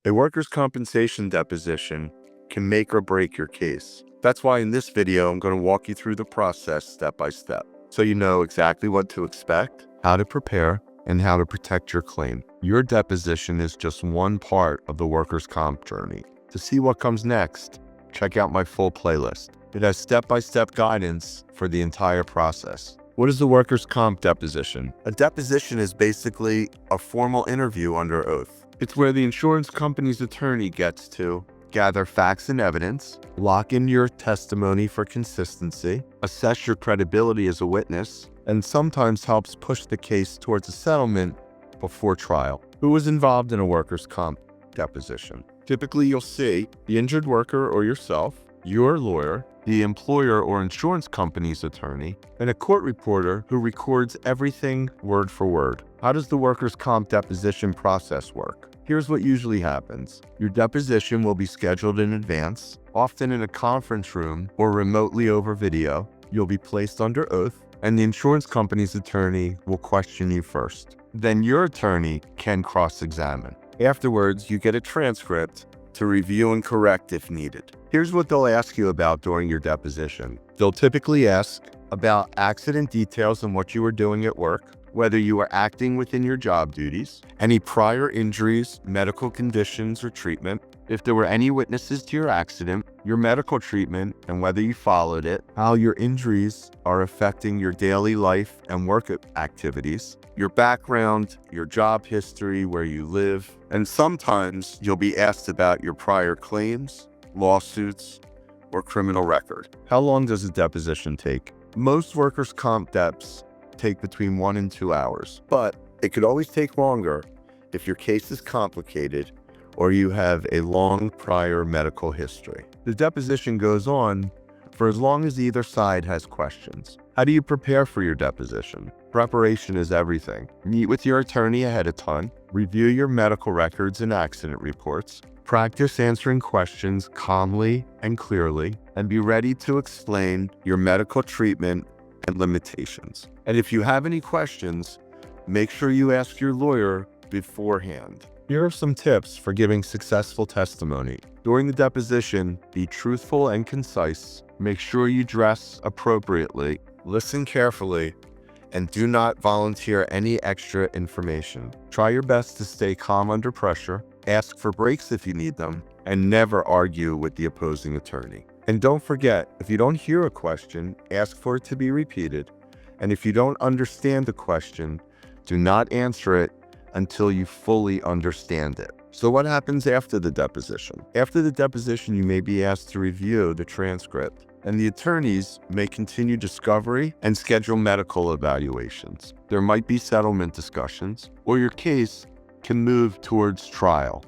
A workers' compensation deposition can make or break your case. That's why in this video, I'm going to walk you through the process step by step, so you know exactly what to expect, how to prepare, and how to protect your claim. Your deposition is just one part of the workers' comp journey. To see what comes next, check out my full playlist. It has step-by-step guidance for the entire process. What is the workers' comp deposition? A deposition is basically a formal interview under oath. It's where the insurance company's attorney gets to gather facts and evidence, lock in your testimony for consistency, assess your credibility as a witness, and sometimes helps push the case towards a settlement before trial. Who is involved in a workers' comp deposition? Typically, you'll see the injured worker or yourself, your lawyer, the employer or insurance company's attorney, and a court reporter who records everything word for word. How does the workers' comp deposition process work? Here's what usually happens. Your deposition will be scheduled in advance, often in a conference room or remotely over video. You'll be placed under oath, and the insurance company's attorney will question you first. Then your attorney can cross-examine. Afterwards, you get a transcript to review and correct if needed. Here's what they'll ask you about during your deposition. They'll typically ask about accident details and what you were doing at work, whether you were acting within your job duties, any prior injuries, medical conditions, or treatment, if there were any witnesses to your accident, your medical treatment and whether you followed it, how your injuries are affecting your daily life and work activities, your background, your job history, where you live, and sometimes you'll be asked about your prior claims, lawsuits, or criminal record. How long does a deposition take? Most workers' comp deps take between 1 and 2 hours, but it could always take longer if your case is complicated or you have a long prior medical history. The deposition goes on for as long as either side has questions. How do you prepare for your deposition? Preparation is everything. Meet with your attorney ahead of time, review your medical records and accident reports, practice answering questions calmly and clearly, and be ready to explain your medical treatment and limitations. And if you have any questions, make sure you ask your lawyer beforehand. Here are some tips for giving successful testimony. During the deposition, be truthful and concise. Make sure you dress appropriately, listen carefully, and do not volunteer any extra information. Try your best to stay calm under pressure, ask for breaks if you need them, and never argue with the opposing attorney. And don't forget, if you don't hear a question, ask for it to be repeated. And if you don't understand the question, do not answer it until you fully understand it. So what happens after the deposition? After the deposition, you may be asked to review the transcript, and the attorneys may continue discovery and schedule medical evaluations. There might be settlement discussions, or your case can move towards trial.